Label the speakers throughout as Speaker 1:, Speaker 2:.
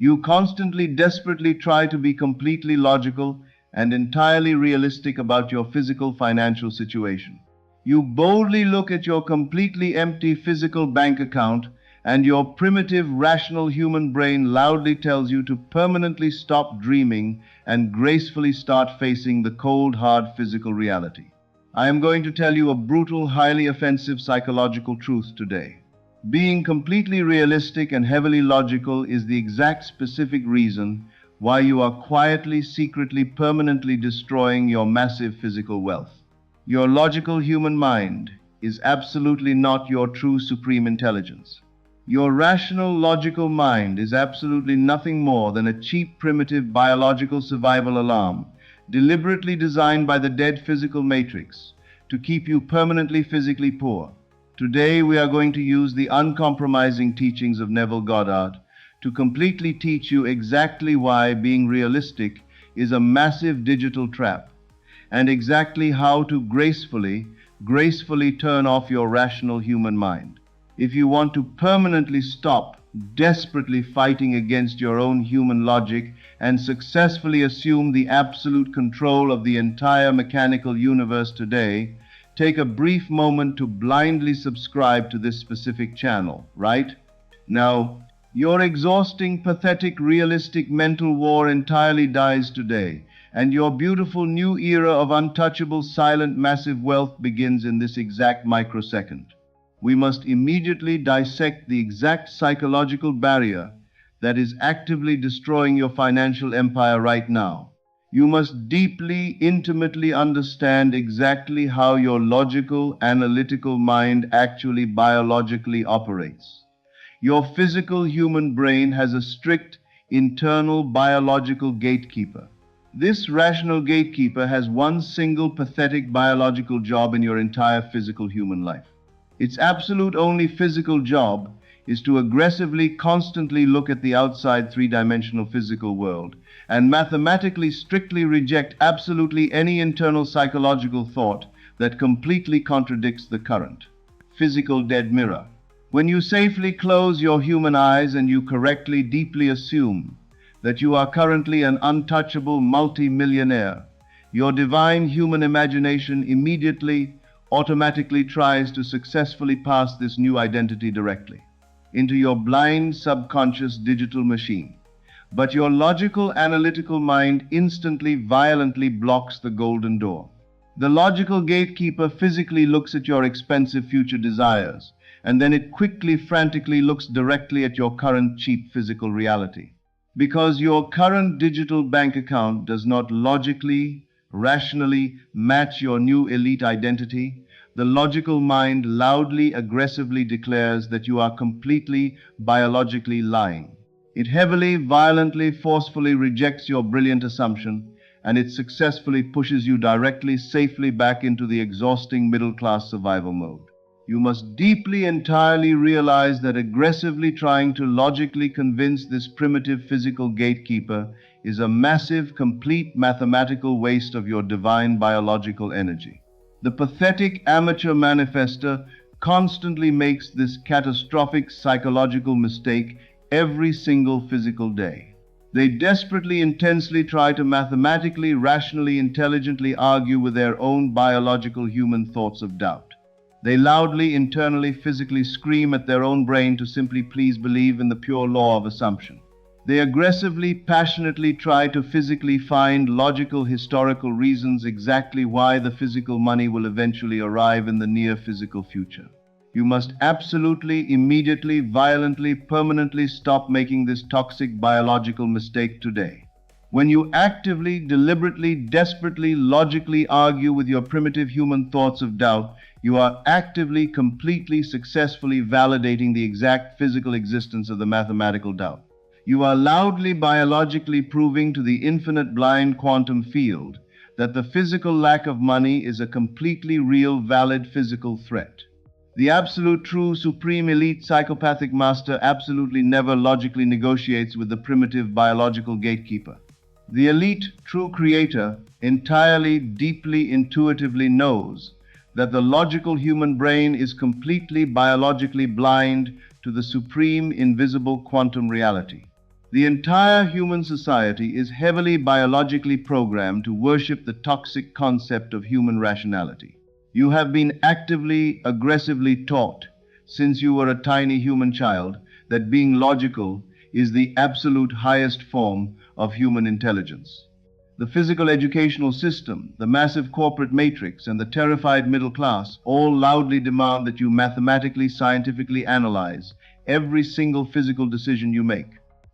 Speaker 1: You constantly, desperately try to be completely logical and entirely realistic about your physical financial situation. You boldly look at your completely empty physical bank account, and your primitive, rational human brain loudly tells you to permanently stop dreaming and gracefully start facing the cold, hard physical reality. I am going to tell you a brutal, highly offensive psychological truth today. Being completely realistic and heavily logical is the exact specific reason why you are quietly, secretly, permanently destroying your massive physical wealth. Your logical human mind is absolutely not your true supreme intelligence. Your rational, logical mind is absolutely nothing more than a cheap, primitive, biological survival alarm, deliberately designed by the dead physical matrix to keep you permanently physically poor. Today we are going to use the uncompromising teachings of Neville Goddard to completely teach you exactly why being realistic is a massive digital trap, and exactly how to gracefully turn off your rational human mind. If you want to permanently stop desperately fighting against your own human logic and successfully assume the absolute control of the entire mechanical universe today, take a brief moment to blindly subscribe to this specific channel, right? Now, your exhausting, pathetic, realistic mental war entirely dies today, and your beautiful new era of untouchable, silent, massive wealth begins in this exact microsecond. We must immediately dissect the exact psychological barrier that is actively destroying your financial empire right now. You must deeply, intimately understand exactly how your logical, analytical mind actually biologically operates. Your physical human brain has a strict, internal biological gatekeeper. This rational gatekeeper has one single pathetic biological job in your entire physical human life. Its absolute only physical job is to aggressively, constantly look at the outside three-dimensional physical world and mathematically strictly reject absolutely any internal psychological thought that completely contradicts the current physical dead mirror. When you safely close your human eyes and you correctly, deeply assume that you are currently an untouchable multi-millionaire, your divine human imagination immediately, automatically tries to successfully pass this new identity directly into your blind, subconscious digital machine. But your logical, analytical mind instantly, violently blocks the golden door. The logical gatekeeper physically looks at your expensive future desires, and then it quickly, frantically looks directly at your current cheap physical reality. Because your current digital bank account does not logically, rationally match your new elite identity, the logical mind loudly, aggressively declares that you are completely, biologically lying. It heavily, violently, forcefully rejects your brilliant assumption, and it successfully pushes you directly, safely back into the exhausting middle-class survival mode. You must deeply, entirely realize that aggressively trying to logically convince this primitive physical gatekeeper is a massive, complete mathematical waste of your divine biological energy. The pathetic amateur manifester constantly makes this catastrophic psychological mistake every single physical day. They desperately, intensely try to mathematically, rationally, intelligently argue with their own biological human thoughts of doubt. They loudly, internally, physically scream at their own brain to simply please believe in the pure law of assumption. They aggressively, passionately try to physically find logical, historical reasons exactly why the physical money will eventually arrive in the near physical future. You must absolutely, immediately, violently, permanently stop making this toxic biological mistake today. When you actively, deliberately, desperately, logically argue with your primitive human thoughts of doubt, you are actively, completely, successfully validating the exact physical existence of the mathematical doubt. You are loudly, biologically proving to the infinite blind quantum field that the physical lack of money is a completely real, valid physical threat. The absolute, true, supreme, elite, psychopathic master absolutely never logically negotiates with the primitive biological gatekeeper. The elite, true creator entirely, deeply, intuitively knows that the logical human brain is completely biologically blind to the supreme, invisible quantum reality. The entire human society is heavily biologically programmed to worship the toxic concept of human rationality. You have been actively, aggressively taught since you were a tiny human child that being logical is the absolute highest form of human intelligence. The physical educational system, the massive corporate matrix, and the terrified middle class all loudly demand that you mathematically, scientifically analyze every single physical decision you make.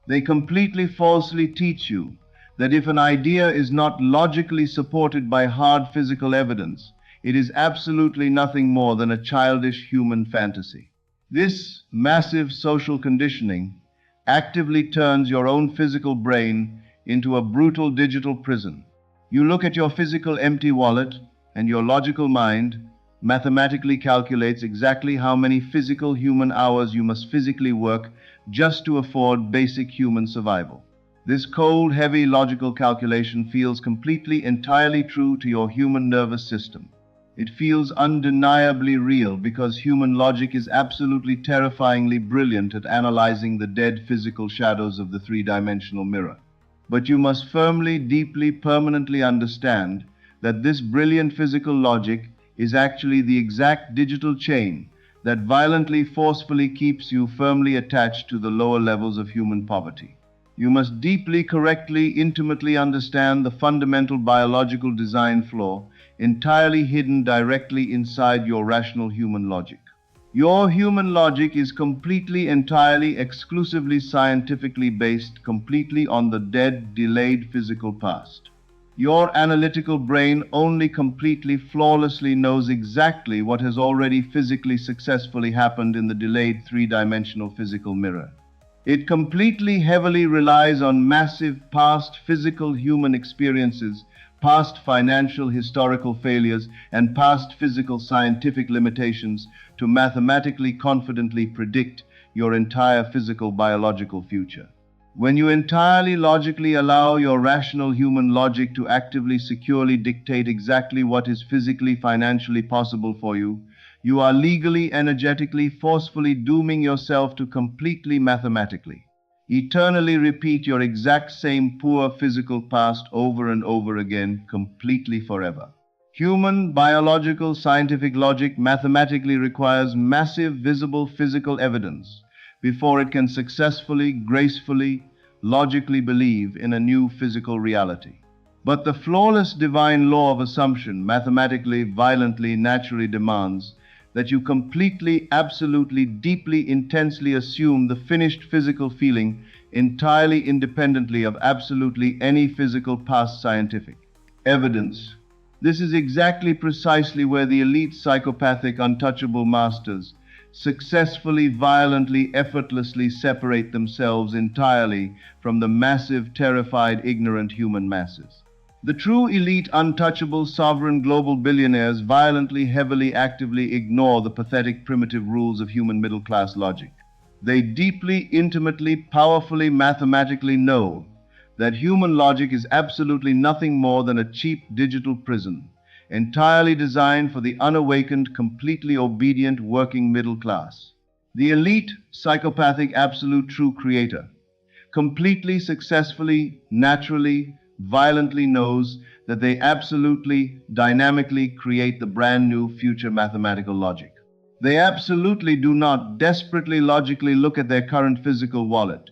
Speaker 1: They completely falsely teach you that if an idea is not logically supported by hard physical evidence, it is absolutely nothing more than a childish human fantasy. This massive social conditioning actively turns your own physical brain into a brutal digital prison. You look at your physical empty wallet, and your logical mind mathematically calculates exactly how many physical human hours you must physically work just to afford basic human survival. This cold, heavy logical calculation feels completely, entirely true to your human nervous system. It feels undeniably real because human logic is absolutely terrifyingly brilliant at analyzing the dead physical shadows of the three-dimensional mirror. But you must firmly, deeply, permanently understand that this brilliant physical logic is actually the exact digital chain that violently, forcefully keeps you firmly attached to the lower levels of human poverty. You must deeply, correctly, intimately understand the fundamental biological design flaw entirely hidden directly inside your rational human logic. Your human logic is completely, entirely, exclusively scientifically based, completely on the dead, delayed physical past. Your analytical brain only completely, flawlessly knows exactly what has already physically successfully happened in the delayed three-dimensional physical mirror. It completely, heavily relies on massive past physical human experiences, past financial historical failures, and past physical scientific limitations to mathematically confidently predict your entire physical biological future. When you entirely logically allow your rational human logic to actively, securely dictate exactly what is physically, financially possible for you, you are legally, energetically, forcefully dooming yourself to completely mathematically, eternally repeat your exact same poor physical past over and over again, completely forever. Human, biological, scientific logic mathematically requires massive, visible physical evidence before it can successfully, gracefully, logically believe in a new physical reality. But the flawless divine law of assumption mathematically, violently, naturally demands that you completely, absolutely, deeply, intensely assume the finished physical feeling entirely independently of absolutely any physical past scientific evidence. This is exactly precisely where the elite psychopathic untouchable masters successfully, violently, effortlessly separate themselves entirely from the massive, terrified, ignorant human masses. The true elite, untouchable, sovereign global billionaires violently, heavily, actively ignore the pathetic, primitive rules of human middle-class logic. They deeply, intimately, powerfully, mathematically know that human logic is absolutely nothing more than a cheap digital prison, entirely designed for the unawakened, completely obedient working middle class. The elite, psychopathic, absolute true creator completely, successfully, naturally, violently knows that they absolutely, dynamically create the brand new future mathematical logic. They absolutely do not desperately logically look at their current physical wallet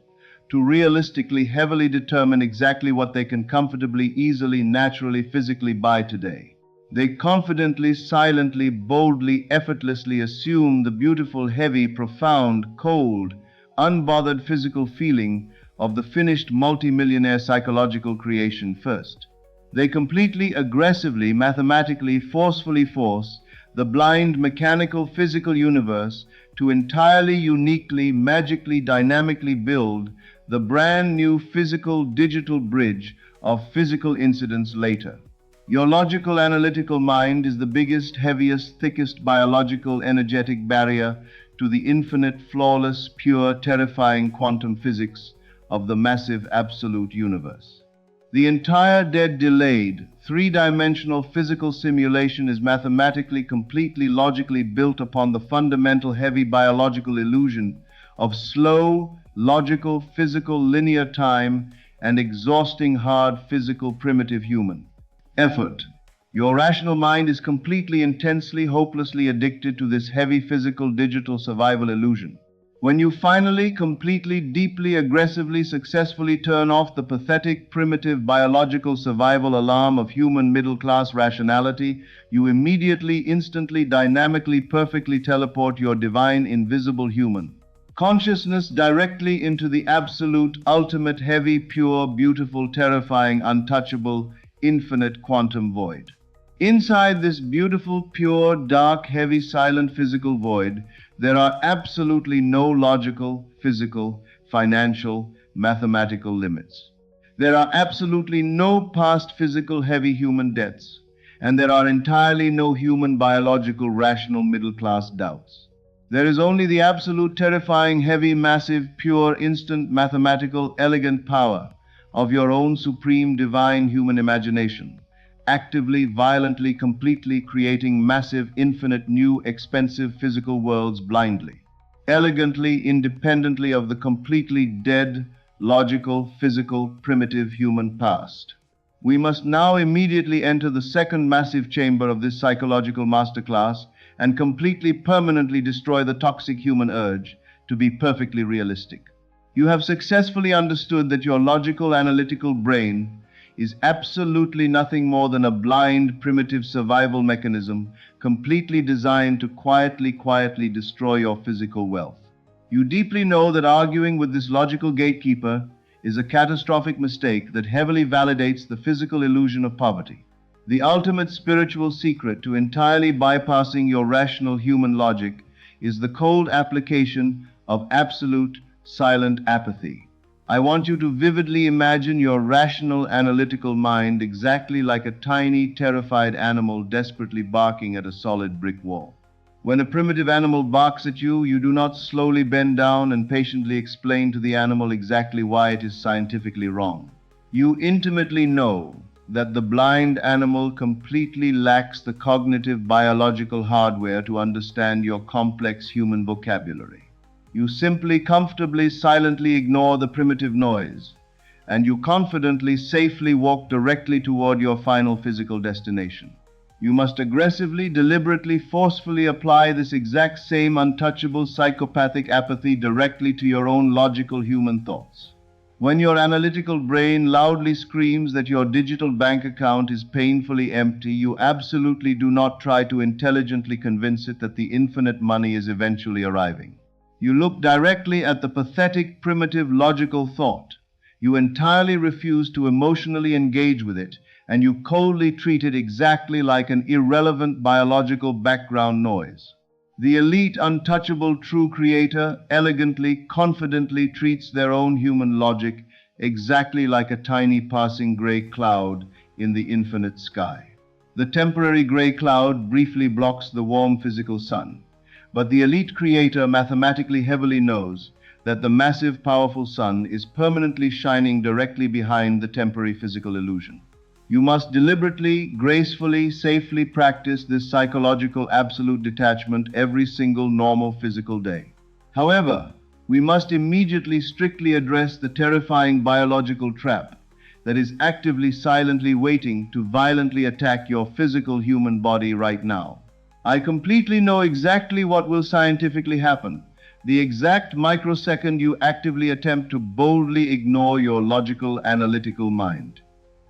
Speaker 1: to realistically, heavily determine exactly what they can comfortably, easily, naturally, physically buy today. They confidently, silently, boldly, effortlessly assume the beautiful, heavy, profound, cold, unbothered physical feeling of the finished multimillionaire psychological creation first. They completely, aggressively, mathematically, forcefully force the blind, mechanical, physical universe to entirely, uniquely, magically, dynamically build the brand new physical, digital bridge of physical incidents later. Your logical, analytical mind is the biggest, heaviest, thickest biological, energetic barrier to the infinite, flawless, pure, terrifying quantum physics of the massive absolute universe. The entire dead, delayed, three-dimensional physical simulation is mathematically, completely, logically built upon the fundamental, heavy biological illusion of slow, logical, physical, linear time and exhausting, hard, physical, primitive human effort. Your rational mind is completely, intensely, hopelessly addicted to this heavy physical digital survival illusion. When you finally, completely, deeply, aggressively, successfully turn off the pathetic, primitive, biological survival alarm of human middle-class rationality, you immediately, instantly, dynamically, perfectly teleport your divine, invisible human consciousness directly into the absolute, ultimate, heavy, pure, beautiful, terrifying, untouchable, infinite quantum void. Inside this beautiful, pure, dark, heavy, silent physical void, there are absolutely no logical, physical, financial, mathematical limits. There are absolutely no past physical, heavy human debts, and there are entirely no human, biological, rational, middle-class doubts. There is only the absolute, terrifying, heavy, massive, pure, instant, mathematical, elegant power of your own supreme, divine human imagination, actively, violently, completely creating massive, infinite, new, expensive physical worlds blindly, elegantly, independently of the completely dead, logical, physical, primitive human past. We must now immediately enter the second massive chamber of this psychological masterclass and completely, permanently destroy the toxic human urge to be perfectly realistic. You have successfully understood that your logical, analytical brain is absolutely nothing more than a blind, primitive survival mechanism completely designed to quietly destroy your physical wealth. You deeply know that arguing with this logical gatekeeper is a catastrophic mistake that heavily validates the physical illusion of poverty. The ultimate spiritual secret to entirely bypassing your rational human logic is the cold application of absolute, silent apathy. I want you to vividly imagine your rational, analytical mind exactly like a tiny, terrified animal desperately barking at a solid brick wall. When a primitive animal barks at you, you do not slowly bend down and patiently explain to the animal exactly why it is scientifically wrong. You intimately know that the blind animal completely lacks the cognitive, biological hardware to understand your complex human vocabulary. You simply, comfortably, silently ignore the primitive noise, and you confidently, safely walk directly toward your final physical destination. You must aggressively, deliberately, forcefully apply this exact same untouchable psychopathic apathy directly to your own logical human thoughts. When your analytical brain loudly screams that your digital bank account is painfully empty, you absolutely do not try to intelligently convince it that the infinite money is eventually arriving. You look directly at the pathetic, primitive, logical thought. You entirely refuse to emotionally engage with it, and you coldly treat it exactly like an irrelevant biological background noise. The elite, untouchable, true creator elegantly, confidently treats their own human logic exactly like a tiny passing gray cloud in the infinite sky. The temporary gray cloud briefly blocks the warm physical sun, but the elite creator mathematically heavily knows that the massive, powerful sun is permanently shining directly behind the temporary physical illusion. You must deliberately, gracefully, safely practice this psychological absolute detachment every single normal physical day. However, we must immediately strictly address the terrifying biological trap that is actively, silently waiting to violently attack your physical human body right now. I completely know exactly what will scientifically happen. The exact microsecond you actively attempt to boldly ignore your logical, analytical mind.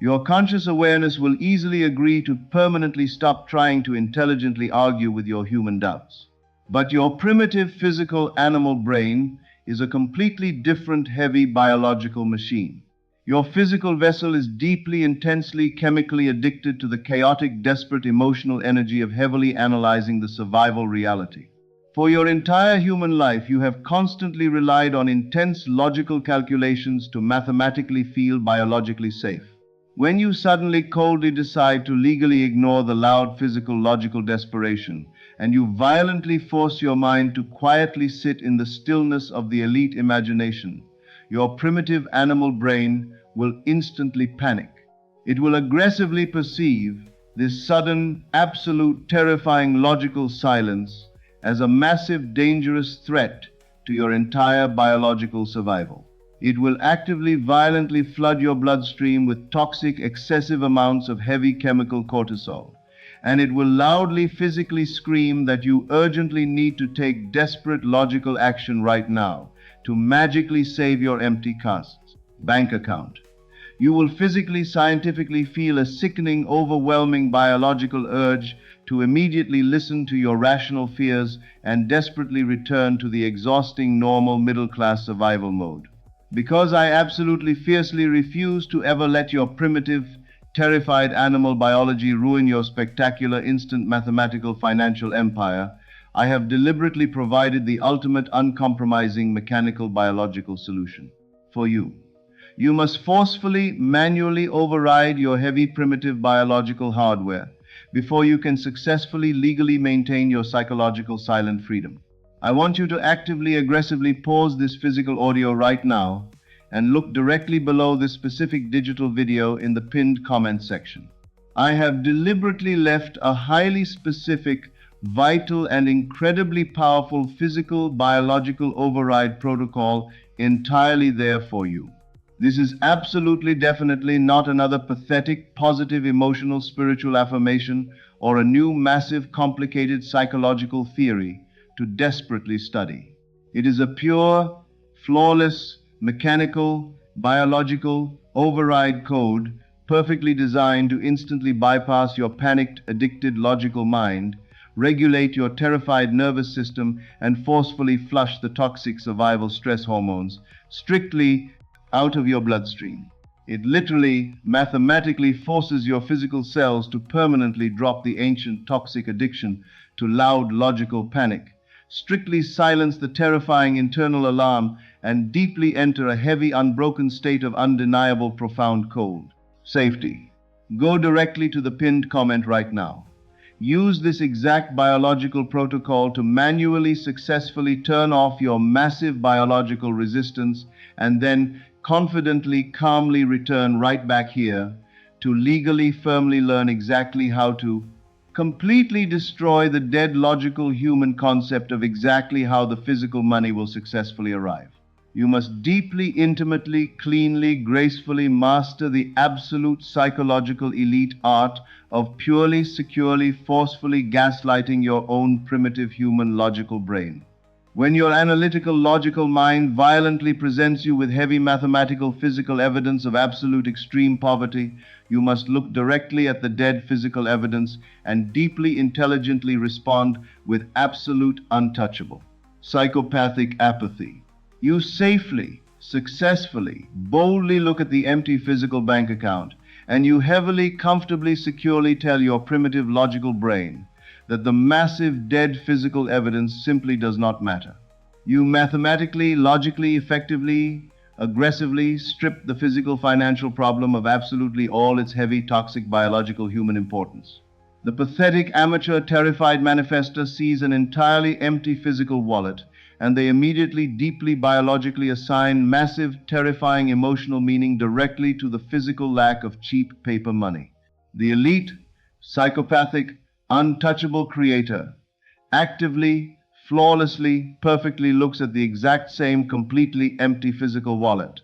Speaker 1: Your conscious awareness will easily agree to permanently stop trying to intelligently argue with your human doubts. But your primitive physical animal brain is a completely different, heavy biological machine. Your physical vessel is deeply, intensely, chemically addicted to the chaotic, desperate emotional energy of heavily analyzing the survival reality. For your entire human life, you have constantly relied on intense logical calculations to mathematically feel biologically safe. When you suddenly coldly decide to legally ignore the loud physical logical desperation, and you violently force your mind to quietly sit in the stillness of the elite imagination, your primitive animal brain will instantly panic. It will aggressively perceive this sudden, absolute, terrifying logical silence as a massive, dangerous threat to your entire biological survival. It will actively, violently flood your bloodstream with toxic, excessive amounts of heavy chemical cortisol. And it will loudly, physically scream that you urgently need to take desperate, logical action right now to magically save your empty bank account. You will physically, scientifically feel a sickening, overwhelming biological urge to immediately listen to your rational fears and desperately return to the exhausting, normal, middle-class survival mode. Because I absolutely, fiercely refuse to ever let your primitive, terrified animal biology ruin your spectacular, instant mathematical financial empire, I have deliberately provided the ultimate, uncompromising mechanical biological solution for you. You must forcefully, manually override your heavy, primitive biological hardware before you can successfully, legally maintain your psychological silent freedom. I want you to actively, aggressively pause this physical audio right now and look directly below this specific digital video in the pinned comment section. I have deliberately left a highly specific, vital, and incredibly powerful physical, biological override protocol entirely there for you. This is absolutely, definitely not another pathetic, positive, emotional, spiritual affirmation or a new, massive, complicated psychological theory to desperately study. It is a pure, flawless, mechanical, biological override code perfectly designed to instantly bypass your panicked, addicted, logical mind, regulate your terrified nervous system, and forcefully flush the toxic survival stress hormones strictly out of your bloodstream. It literally, mathematically forces your physical cells to permanently drop the ancient toxic addiction to loud, logical panic, strictly silence the terrifying internal alarm, and deeply enter a heavy, unbroken state of undeniable, profound cold. Safety. Go directly to the pinned comment right now. Use this exact biological protocol to manually, successfully turn off your massive biological resistance and then confidently, calmly return right back here to legally, firmly learn exactly how to completely destroy the dead logical human concept of exactly how the physical money will successfully arrive. You must deeply, intimately, cleanly, gracefully master the absolute psychological elite art of purely, securely, forcefully gaslighting your own primitive human logical brain. When your analytical, logical mind violently presents you with heavy mathematical, physical evidence of absolute extreme poverty, you must look directly at the dead physical evidence and deeply, intelligently respond with absolute, untouchable, psychopathic apathy. You safely, successfully, boldly look at the empty physical bank account, and you heavily, comfortably, securely tell your primitive logical brain that the massive dead physical evidence simply does not matter. You mathematically, logically, effectively, aggressively strip the physical financial problem of absolutely all its heavy, toxic, biological human importance. The pathetic, amateur, terrified manifester sees an entirely empty physical wallet, and they immediately, deeply, biologically assign massive, terrifying emotional meaning directly to the physical lack of cheap paper money. The elite, psychopathic, untouchable creator actively, flawlessly, perfectly looks at the exact same completely empty physical wallet,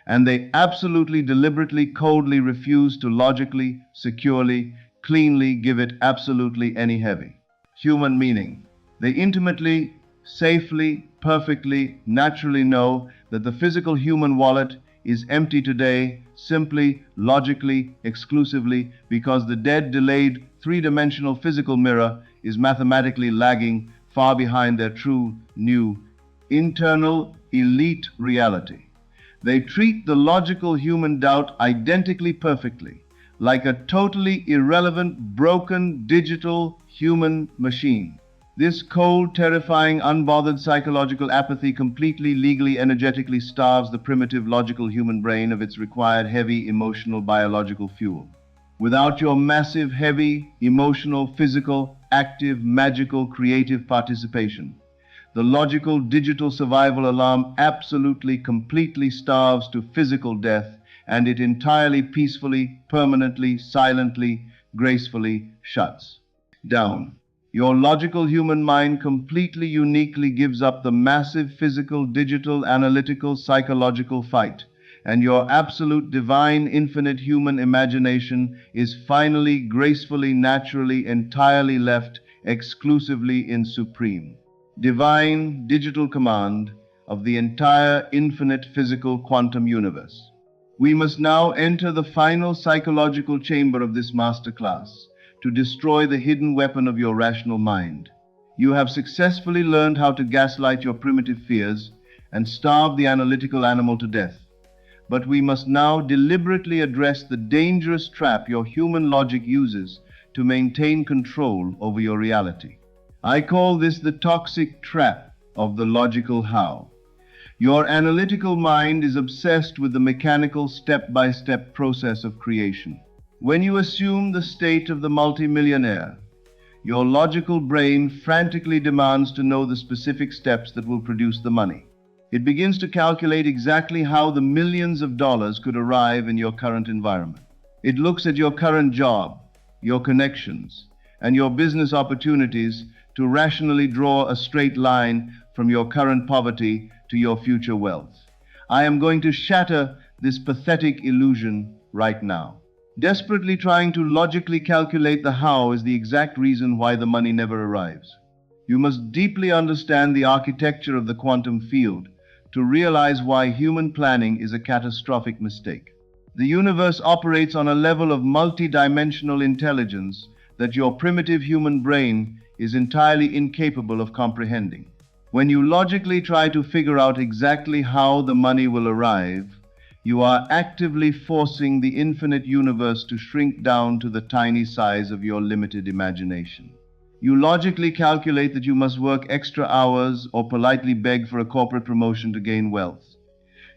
Speaker 1: and they absolutely, deliberately, coldly refuse to logically, securely, cleanly give it absolutely any heavy human meaning. They intimately, safely, perfectly, naturally know that the physical human wallet is empty today, simply, logically, exclusively, because the dead, delayed, three-dimensional physical mirror is mathematically lagging far behind their true, new, internal, elite reality. They treat the logical human doubt identically, perfectly, like a totally irrelevant, broken, digital human machine. This cold, terrifying, unbothered psychological apathy completely, legally, energetically starves the primitive, logical human brain of its required heavy, emotional, biological fuel. Without your massive, heavy, emotional, physical, active, magical, creative participation, the logical, digital survival alarm absolutely, completely starves to physical death, and it entirely, peacefully, permanently, silently, gracefully shuts down. Your logical human mind completely uniquely gives up the massive physical, digital, analytical, psychological fight, and your absolute divine, infinite human imagination is finally, gracefully, naturally, entirely left exclusively in supreme, divine, digital command of the entire infinite physical quantum universe. We must now enter the final psychological chamber of this masterclass to destroy the hidden weapon of your rational mind. You have successfully learned how to gaslight your primitive fears and starve the analytical animal to death. But we must now deliberately address the dangerous trap your human logic uses to maintain control over your reality. I call this the toxic trap of the logical how. Your analytical mind is obsessed with the mechanical step-by-step process of creation. When you assume the state of the multimillionaire, your logical brain frantically demands to know the specific steps that will produce the money. It begins to calculate exactly how the millions of dollars could arrive in your current environment. It looks at your current job, your connections, and your business opportunities to rationally draw a straight line from your current poverty to your future wealth. I am going to shatter this pathetic illusion right now. Desperately trying to logically calculate the how is the exact reason why the money never arrives. You must deeply understand the architecture of the quantum field to realize why human planning is a catastrophic mistake. The universe operates on a level of multi-dimensional intelligence that your primitive human brain is entirely incapable of comprehending. When you logically try to figure out exactly how the money will arrive, you are actively forcing the infinite universe to shrink down to the tiny size of your limited imagination. You logically calculate that you must work extra hours or politely beg for a corporate promotion to gain wealth.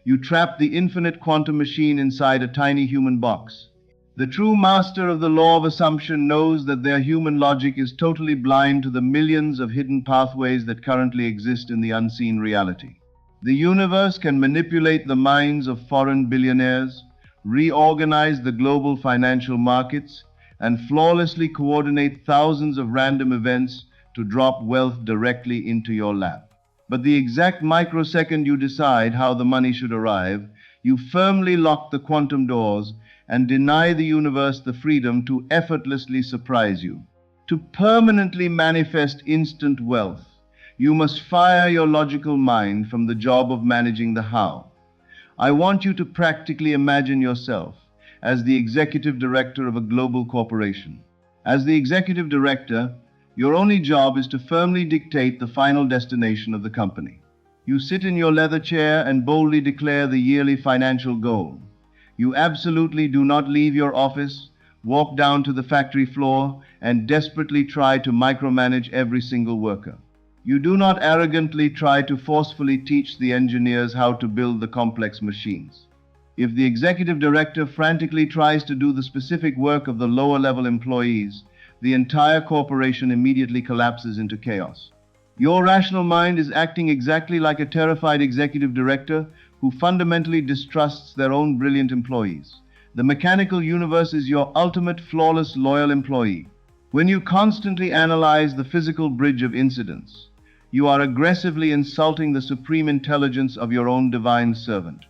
Speaker 1: You trap the infinite quantum machine inside a tiny human box. The true master of the law of assumption knows that their human logic is totally blind to the millions of hidden pathways that currently exist in the unseen reality. The universe can manipulate the minds of foreign billionaires, reorganize the global financial markets, and flawlessly coordinate thousands of random events to drop wealth directly into your lap. But the exact microsecond you decide how the money should arrive, you firmly lock the quantum doors and deny the universe the freedom to effortlessly surprise you. To permanently manifest instant wealth, you must fire your logical mind from the job of managing the how. I want you to practically imagine yourself as the executive director of a global corporation. As the executive director, your only job is to firmly dictate the final destination of the company. You sit in your leather chair and boldly declare the yearly financial goal. You absolutely do not leave your office, walk down to the factory floor, and desperately try to micromanage every single worker. You do not arrogantly try to forcefully teach the engineers how to build the complex machines. If the executive director frantically tries to do the specific work of the lower-level employees, the entire corporation immediately collapses into chaos. Your rational mind is acting exactly like a terrified executive director who fundamentally distrusts their own brilliant employees. The mechanical universe is your ultimate, flawless, loyal employee. When you constantly analyze the physical bridge of incidents, you are aggressively insulting the supreme intelligence of your own divine servant.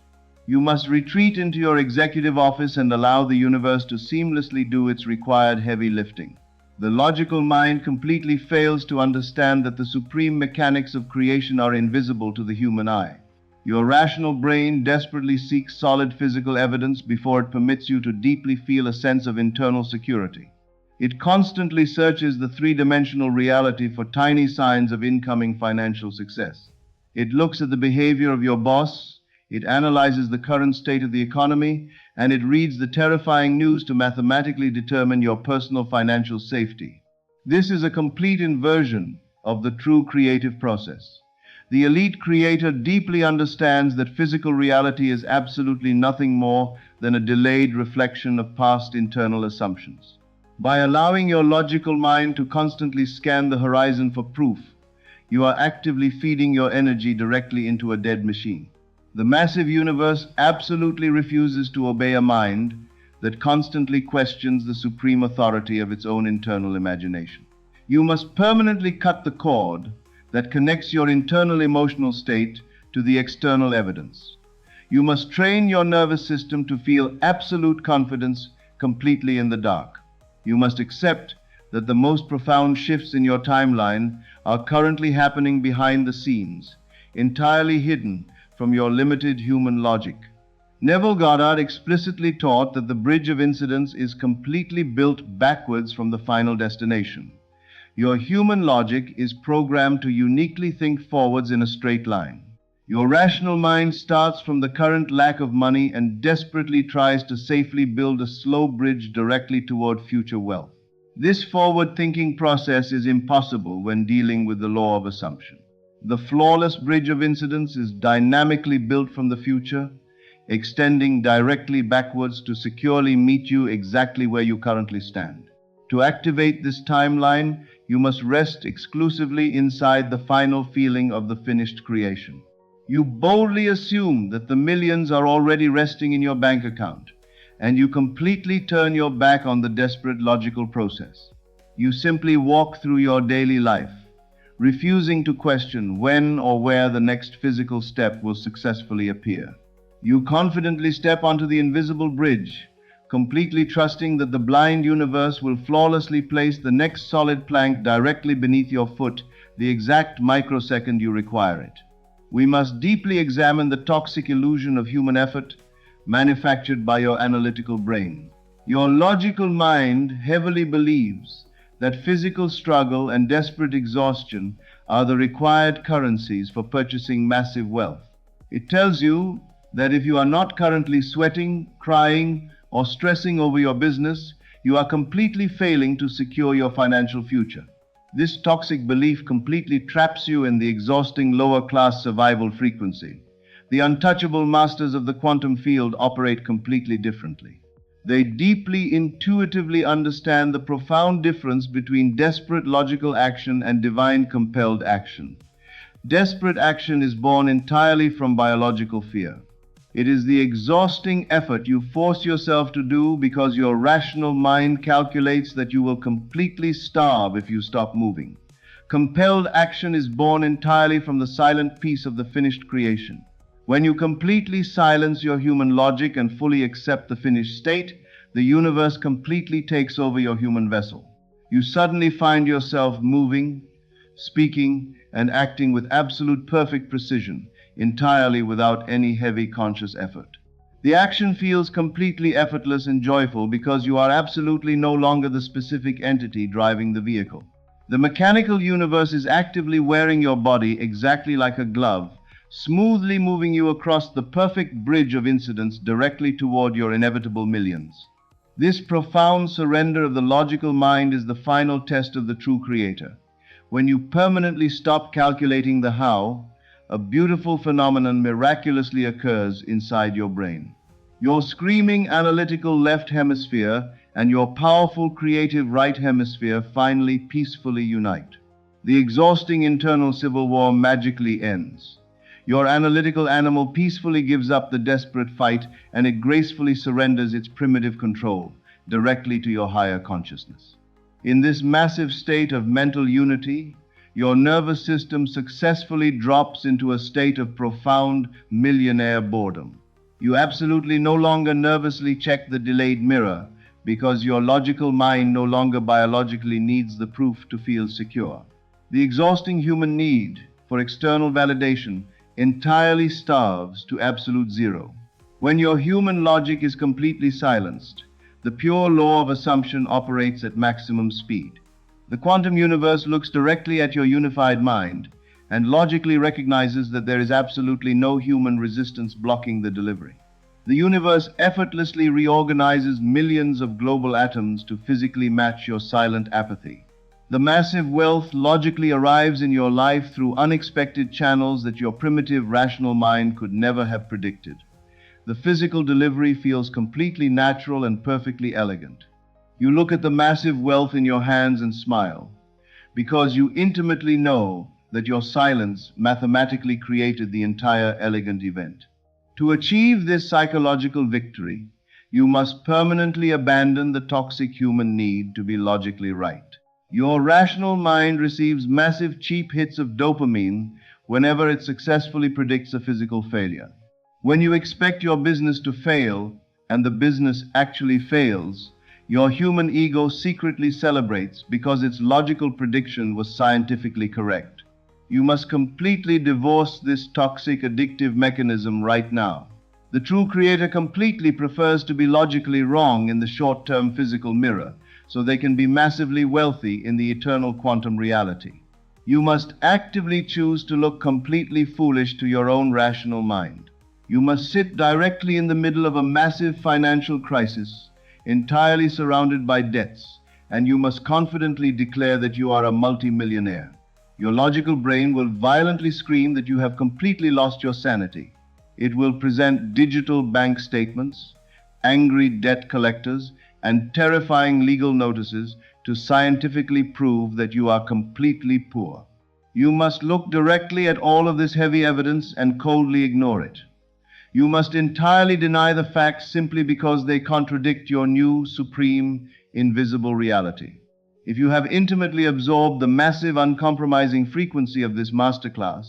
Speaker 1: You must retreat into your executive office and allow the universe to seamlessly do its required heavy lifting. The logical mind completely fails to understand that the supreme mechanics of creation are invisible to the human eye. Your rational brain desperately seeks solid physical evidence before it permits you to deeply feel a sense of internal security. It constantly searches the three-dimensional reality for tiny signs of incoming financial success. It looks at the behavior of your boss, it analyzes the current state of the economy, and it reads the terrifying news to mathematically determine your personal financial safety. This is a complete inversion of the true creative process. The elite creator deeply understands that physical reality is absolutely nothing more than a delayed reflection of past internal assumptions. By allowing your logical mind to constantly scan the horizon for proof, you are actively feeding your energy directly into a dead machine. The massive universe absolutely refuses to obey a mind that constantly questions the supreme authority of its own internal imagination. You must permanently cut the cord that connects your internal emotional state to the external evidence. You must train your nervous system to feel absolute confidence completely in the dark. You must accept that the most profound shifts in your timeline are currently happening behind the scenes, entirely hidden from your limited human logic. Neville Goddard explicitly taught that the bridge of incidents is completely built backwards from the final destination. Your human logic is programmed to uniquely think forwards in a straight line. Your rational mind starts from the current lack of money and desperately tries to safely build a slow bridge directly toward future wealth. This forward-thinking process is impossible when dealing with the law of assumption. The flawless bridge of incidents is dynamically built from the future, extending directly backwards to securely meet you exactly where you currently stand. To activate this timeline, you must rest exclusively inside the final feeling of the finished creation. You boldly assume that the millions are already resting in your bank account, and you completely turn your back on the desperate logical process. You simply walk through your daily life, refusing to question when or where the next physical step will successfully appear. You confidently step onto the invisible bridge, completely trusting that the blind universe will flawlessly place the next solid plank directly beneath your foot the exact microsecond you require it. We must deeply examine the toxic illusion of human effort manufactured by your analytical brain. Your logical mind heavily believes that physical struggle and desperate exhaustion are the required currencies for purchasing massive wealth. It tells you that if you are not currently sweating, crying, or stressing over your business, you are completely failing to secure your financial future. This toxic belief completely traps you in the exhausting lower-class survival frequency. The untouchable masters of the quantum field operate completely differently. They deeply intuitively understand the profound difference between desperate logical action and divine compelled action. Desperate action is born entirely from biological fear. It is the exhausting effort you force yourself to do because your rational mind calculates that you will completely starve if you stop moving. Compelled action is born entirely from the silent peace of the finished creation. When you completely silence your human logic and fully accept the finished state, the universe completely takes over your human vessel. You suddenly find yourself moving, speaking, and acting with absolute perfect precision, entirely without any heavy conscious effort. The action feels completely effortless and joyful because you are absolutely no longer the specific entity driving the vehicle. The mechanical universe is actively wearing your body exactly like a glove, smoothly moving you across the perfect bridge of incidents directly toward your inevitable millions. This profound surrender of the logical mind is the final test of the true creator. When you permanently stop calculating the how, a beautiful phenomenon miraculously occurs inside your brain. Your screaming analytical left hemisphere and your powerful creative right hemisphere finally peacefully unite. The exhausting internal civil war magically ends. Your analytical animal peacefully gives up the desperate fight and it gracefully surrenders its primitive control directly to your higher consciousness. In this massive state of mental unity, your nervous system successfully drops into a state of profound millionaire boredom. You absolutely no longer nervously check the delayed mirror because your logical mind no longer biologically needs the proof to feel secure. The exhausting human need for external validation entirely starves to absolute zero. When your human logic is completely silenced, the pure law of assumption operates at maximum speed. The quantum universe looks directly at your unified mind and logically recognizes that there is absolutely no human resistance blocking the delivery. The universe effortlessly reorganizes millions of global atoms to physically match your silent apathy. The massive wealth logically arrives in your life through unexpected channels that your primitive rational mind could never have predicted. The physical delivery feels completely natural and perfectly elegant. You look at the massive wealth in your hands and smile, because you intimately know that your silence mathematically created the entire elegant event. To achieve this psychological victory, you must permanently abandon the toxic human need to be logically right. Your rational mind receives massive cheap hits of dopamine whenever it successfully predicts a physical failure. When you expect your business to fail and the business actually fails, your human ego secretly celebrates because its logical prediction was scientifically correct. You must completely divorce this toxic addictive mechanism right now. The true creator completely prefers to be logically wrong in the short-term physical mirror, so they can be massively wealthy in the eternal quantum reality. You must actively choose to look completely foolish to your own rational mind. You must sit directly in the middle of a massive financial crisis, entirely surrounded by debts, and you must confidently declare that you are a multimillionaire. Your logical brain will violently scream that you have completely lost your sanity. It will present digital bank statements, angry debt collectors, and terrifying legal notices to scientifically prove that you are completely poor. You must look directly at all of this heavy evidence and coldly ignore it. You must entirely deny the facts simply because they contradict your new, supreme, invisible reality. If you have intimately absorbed the massive, uncompromising frequency of this masterclass,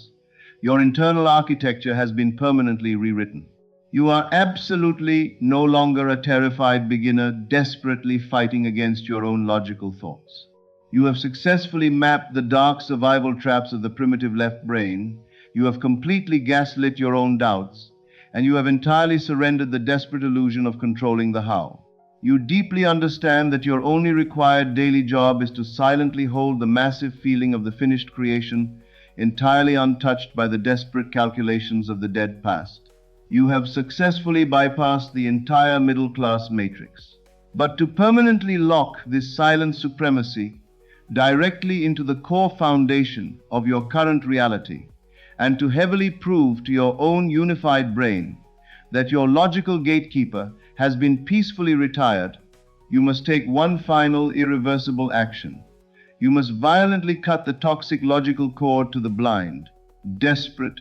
Speaker 1: your internal architecture has been permanently rewritten. You are absolutely no longer a terrified beginner desperately fighting against your own logical thoughts. You have successfully mapped the dark survival traps of the primitive left brain, you have completely gaslit your own doubts, and you have entirely surrendered the desperate illusion of controlling the how. You deeply understand that your only required daily job is to silently hold the massive feeling of the finished creation, entirely untouched by the desperate calculations of the dead past. You have successfully bypassed the entire middle-class matrix. But to permanently lock this silent supremacy directly into the core foundation of your current reality, and to heavily prove to your own unified brain that your logical gatekeeper has been peacefully retired, you must take one final irreversible action. You must violently cut the toxic logical cord to the blind, desperate,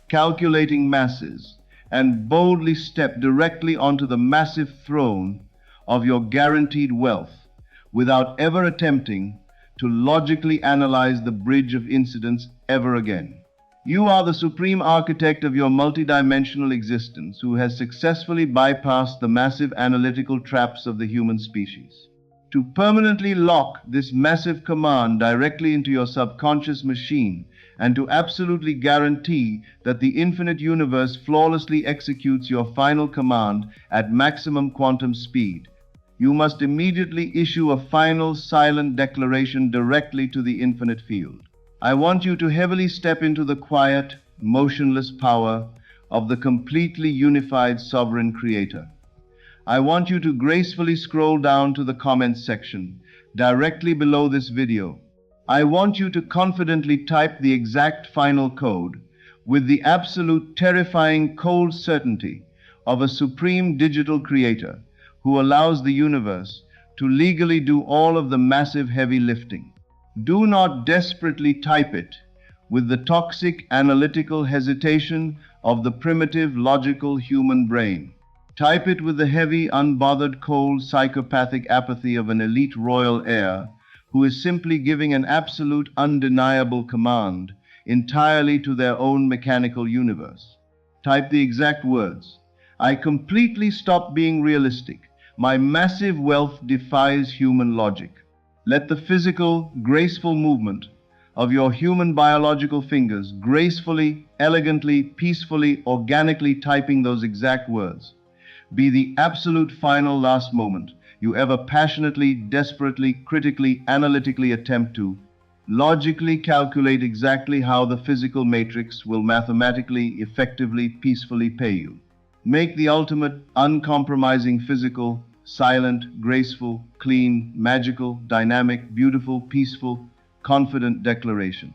Speaker 1: calculating masses, and boldly step directly onto the massive throne of your guaranteed wealth without ever attempting to logically analyze the bridge of incidents ever again. You are the supreme architect of your multidimensional existence who has successfully bypassed the massive analytical traps of the human species. To permanently lock this massive command directly into your subconscious machine and to absolutely guarantee that the infinite universe flawlessly executes your final command at maximum quantum speed, you must immediately issue a final silent declaration directly to the infinite field. I want you to heavily step into the quiet, motionless power of the completely unified sovereign creator. I want you to gracefully scroll down to the comments section directly below this video. I want you to confidently type the exact final code with the absolute terrifying cold certainty of a supreme digital creator who allows the universe to legally do all of the massive heavy lifting. Do not desperately type it with the toxic analytical hesitation of the primitive logical human brain. Type it with the heavy, unbothered, cold, psychopathic apathy of an elite royal heir who is simply giving an absolute, undeniable command entirely to their own mechanical universe. Type the exact words. I completely stop being realistic. My massive wealth defies human logic. Let the physical, graceful movement of your human biological fingers gracefully, elegantly, peacefully, organically typing those exact words be the absolute final last moment you ever passionately, desperately, critically, analytically attempt to logically calculate exactly how the physical matrix will mathematically, effectively, peacefully pay you. Make the ultimate, uncompromising physical, silent, graceful, clean, magical, dynamic, beautiful, peaceful, confident declaration.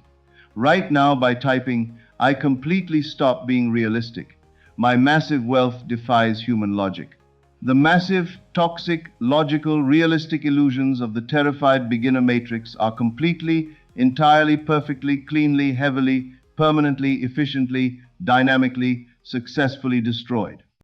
Speaker 1: Right now by typing, I completely stop being realistic. My massive wealth defies human logic. The massive, toxic, logical, realistic illusions of the terrified beginner matrix are completely, entirely, perfectly, cleanly, heavily, permanently, efficiently, dynamically, successfully destroyed.